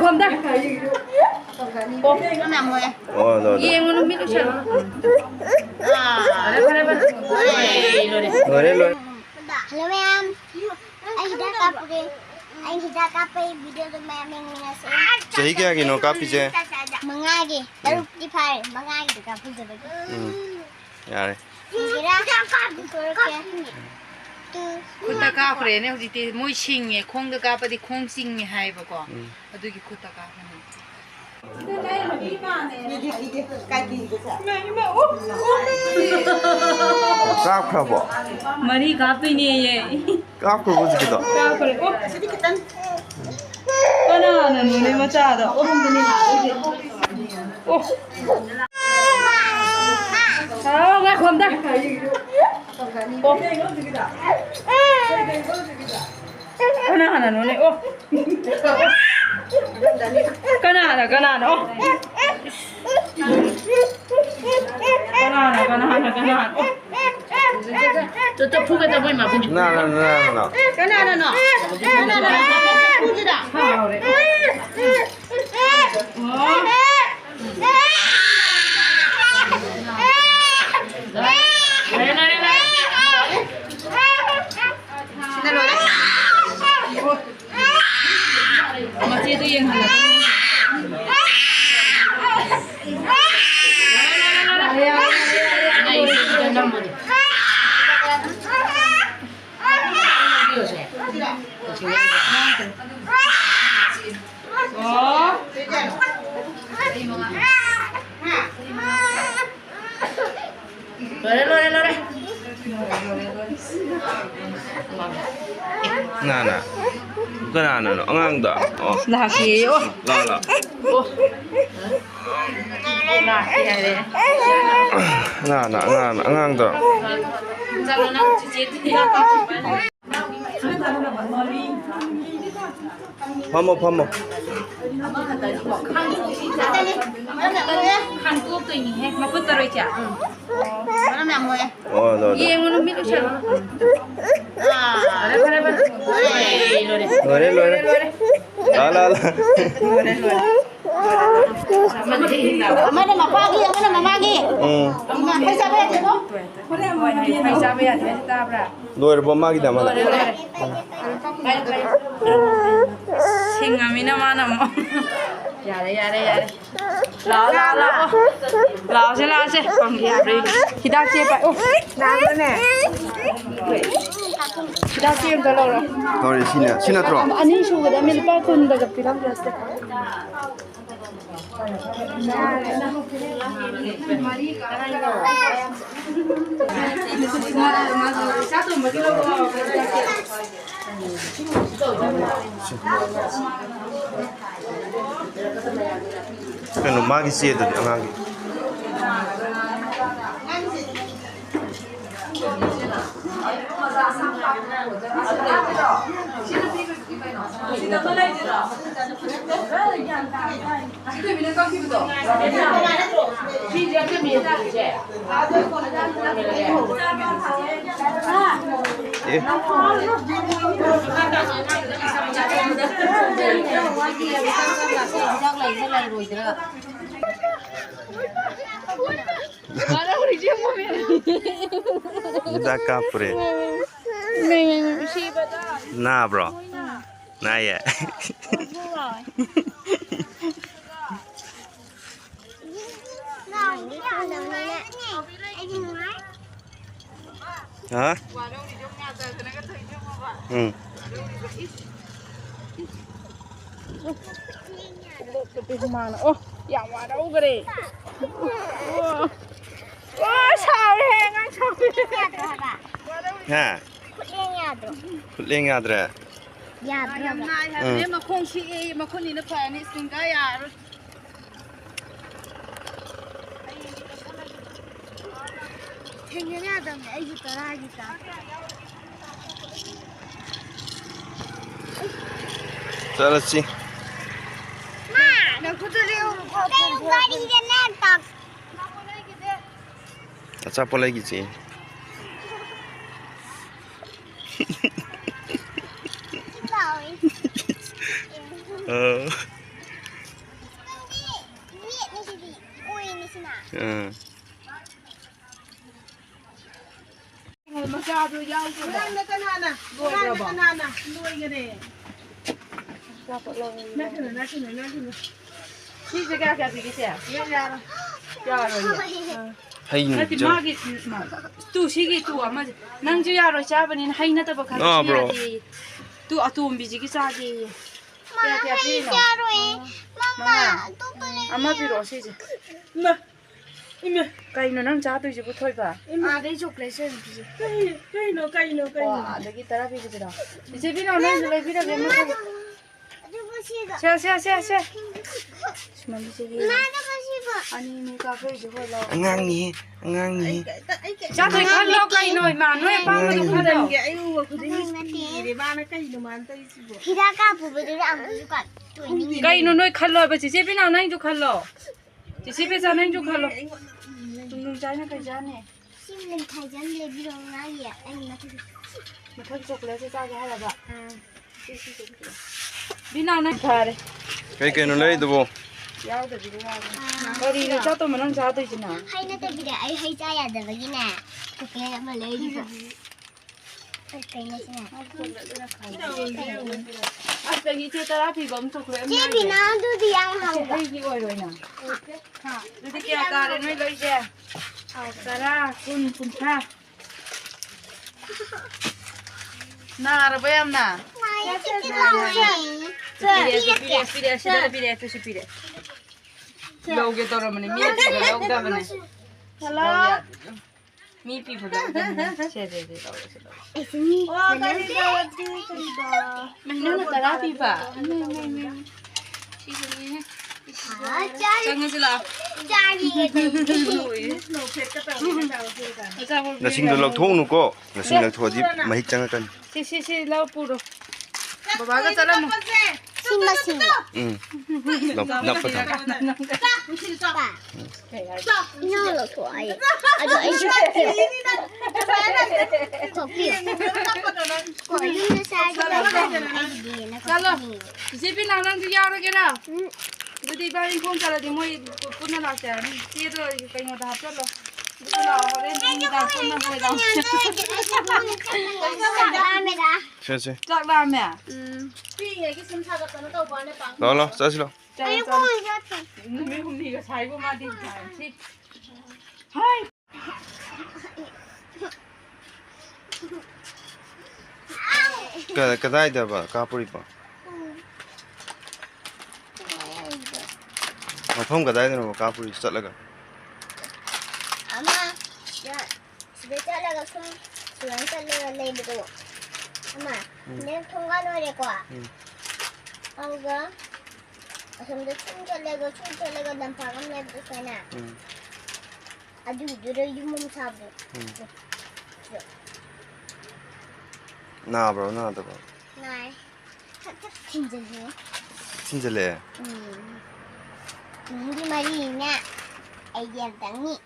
ความได้โอ้ก็นำเลยยิงมันไม่รู้ฉันอะไรบ้างเลยHalo ma'am, ay hida kape, video to ma'am yang nasi. Jadi क्या किनो काफी जे Mangagi, baru di file, mangagi to kape je bagi. यार Kira kape kor kya ni. Tu คุณตะกาเปรย์เนี่ยจริงๆมวยชิงไงคงตะกาปฏิคงชิงไงให้ปะก่อนดูกี่คุณตะกาเนี่ย काफ खाबो मरी copy नहीं है ये काफ को कुछ कितो काफ करे ओ कना नने मचा दो ओ हम नहीं ओ हां मैं खोम दा ओ कना नने ओ कना ओ कना ओ 저 푸게 더 보이면 아픈 줄. ना 나나나. 푸지다. 하 그래. masih itu yang halal. ना bukan anak orang dah oh laki oh lah oh laki ada orang dah jangan nak cuci pamo kan tuh tuh ini mau putar aja mana namanya oh dah iya mau minum siya lore lah mana mapagi, mana mamagi. Paisa ba yan mo? paisa ba yan kita bra lore bomba kita mana singami na mana mo yare lao se panggil abri kita siapa oh nama ne kita siapa kalau lore sini terus ani sudah dah milih pakun dah kepiram rasa kan rumah kisi itu orang udah kapure nah bro nah ya hả oh ya qua đâu cái đi sao thế ngang sao ha lên nhà rồi nếu mà không chị mà không nhìn nó phải nên xin cái à Tinggalnya ada nggak gitu lagi kan? Selesai. Nah, aku tuh dia tadi dia nentak. Apa lagi sih? ꯃꯆꯥꯗꯣ ꯌꯥꯎꯗ꯭ꯔꯕ ꯀꯅꯥꯅ ꯂꯣꯏꯒꯔꯦ ꯅꯠꯇꯅ 시제 그냥 비기세요. 야라. 하이는 나티 마기 또 시기 또 아마 낭주 야로 잡으니 하이나다 봐 가지. 또 아톰 비지기 싸기. Mama, Jaroe. Mama, 또 빨리. 아마 비로 시지. 이메 까이노 낭 자도 이제 붙어 봐. 아, 내 초콜릿을 비지. 까이노. 와, 내기 따라 비지라. 이제 비나 낭주 래 비라 뱀 샤. 아니 카페 저거라. 안강니. 자도 칼로 까이노 마노에 빵도 칼로. 기다가 부부들이 안 부수고 까이노 너희 칼로 봐. 지제비나 낭주 칼로. 지제비자 낭주 칼로. 둥둥 자냐 가자네. 심는 타잔 레비롱 나이야. 아니 나 마탁 초콜릿 싸게 하라 봐. 비나 낭 파래. cái nó lấy đâu 야우도 비리하고. 거리를 짜도 만한 자도 있잖아. 하이나다 비래 아이 하이 짜야 돼 여기네. 그게 한번 레이디서. 아빠 이제 따라 비가 엄청 그래. 제비 나도 양하고. 이기 어려이나. 하. 이렇게 아까는 왜 이제. 따라 군타. 나 알아봐야나. 나야 치킨 비례 시비래. 여기 떨어면 미피가 여기 가면. 헬로. 미피보다 제대로 있으니. 와, 가리다. 맨날 따라 비봐. 장은슬아. là sinh được lộc thôn nó có là sinh được thua gì mà hít chẳng cần 시 lau 뿌로. 바바가 잘라면. 신맛이. lộc nắp vào thằng 이놈을 좋아해. 아주 애주가요. 커피요. 거기는 살지. 잘라. 집이 나는 줄 알아게라. 그때 바인 콘 잘라디 뭐 뿌나 나자. 뒤에도 그냥 다 합쳐라. 누나 허렌다 뿌나 해라. xem 짝라면. đó lo ra xin lo 아이고, 이거 잘고 마디 잘지. 하이. cái đây được bà cá buri bà mà không cái đây nó cá buri sạch là 아마 집에 잘라가 수영 잘라가 내비고 아마 내 통과놀이 거야. 아우가 근데 춤 잘라가 난 방금 내비잖아. 아주 느려 유몸 사고. na bro na được bà 날 살짝 진짜지. 진짜 lẹ 우리 말이 있냐? 애기야 당이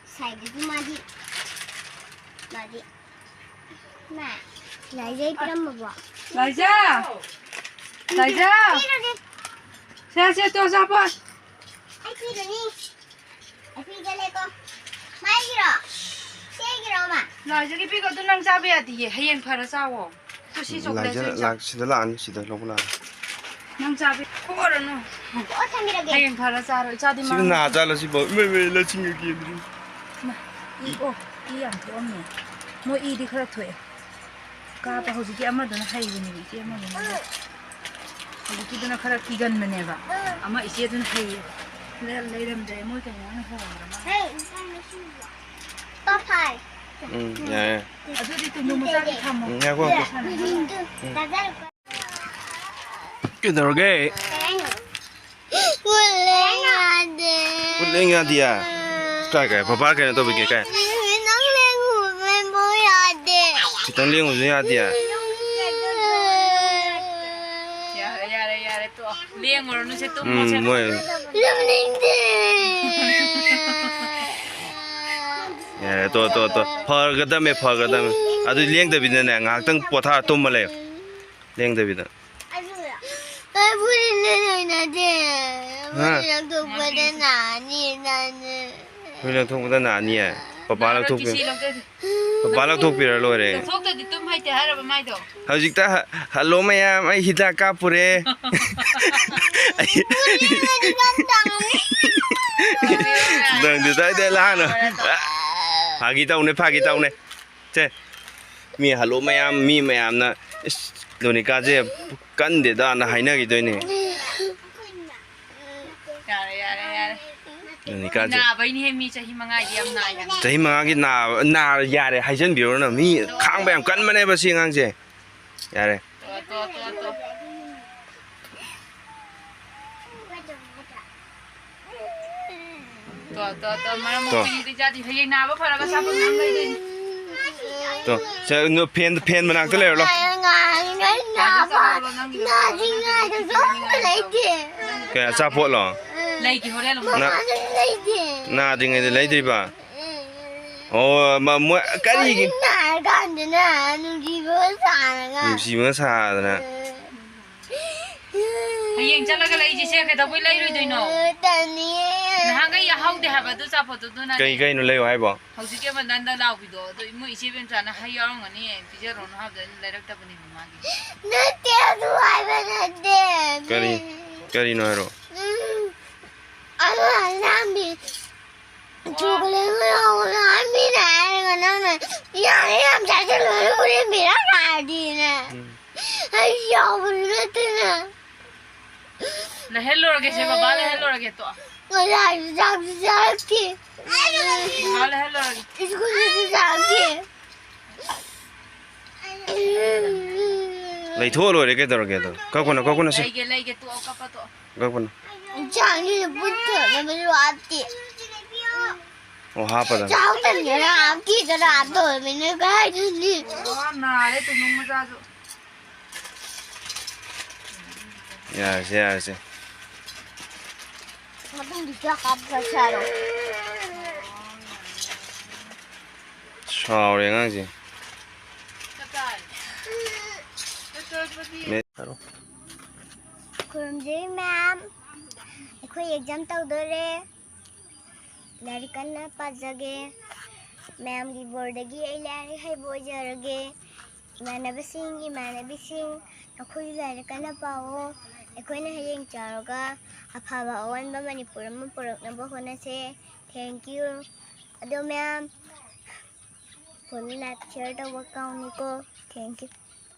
살기 말이 나 나이제 그럼 먹어. 라이자. 이러니 또 잡아. 아이피르니 아이피르레고 마이기로 세기로 마. 라이자기 비가 눈랑 잡아야 돼. 해양 팔아 싸워. 또 시속 lại 내서 là xin là ăn xin được lúc nào 낭 잡이. 코거는 꽃함이라게. 해양 팔아 싸러 자디 xin 마. là ra là xin bảo mày là xin người kia 이거 이안 좋네. 뭐 일이 그렇대. 가봐 호지기 아마도 하이거니 이제 아마도. 호지기도 가라 기간만 해봐. 아마 이제는 하이. 내가 내려면 뭐 그냥 하는 헤이 또파이. dạ 아들이 또 너무 싸게 타면. nghe qua 나갈 cái đầu ghê 꿀랭아들. quất lên nghe thì à cái papa cái này tôi bị cái 너는 왜 뭐야 돼? chỉ tăng liên của dưới à thì à 야래 또 리행으로는 새또 뭐지? mày 름링들. tôi phở cái đam mê à tôi liên tới bên này ngang tăng bỏ thà tôm mà lấy liên tới bên này 아주야. hui lang thong da na ni papa lang thong papa lang thong pira lo re thok ta di tum hai te har ba mai do hajik ta hello mayam ai hida ka pure dang du dai de la na phagi tau ne che mi hello mayam mi mayam na donika je kan de da na haina gi doi ne donika je na bai ni he mi chahi mangai di am na ya chahi manga gi na ya re haijan biro na mi khang ba yam kan mane ba si ngang je ya re to mara mo ni di ja di he na ba phara ga sa pa ngam gai de to se no pen manak te le lo ke sa po lo lai ki hore lo na di ngai de lai tri ba oh ma mo ka ri gi nu si ma sa da hayeng chala ga lai ji se ke da bai lai roi doi no na ga ya hau de ha ba du sa pho tu na kai no lai hai ba hau ji ke ban dan da lau bi do do mo ise ben cha na hai yaw ngani pi je ron ha da lai rak ta bani ma gi kari no hero na hello ge se ba le hello ge to ba le hello lai tho lo re ke tor ke to ka ko na se lai ge to ka pa to ka ko na oh ha pa da na le tu nung ma ja jo ya se sao re ngang ji Kurumjiri ma'am, akhoi exam tawdore. Larik kanna pajage. Ma'am gi board gi ai larik hai bojarage. Imanabising, akhoi larik kanna pao. Akhoi na hayeng charoga. Aphaba awan ba Manipur ma purok na ba honase. Thank you. Ado ma'am. Phone lecture tawa kauniko. Thank you.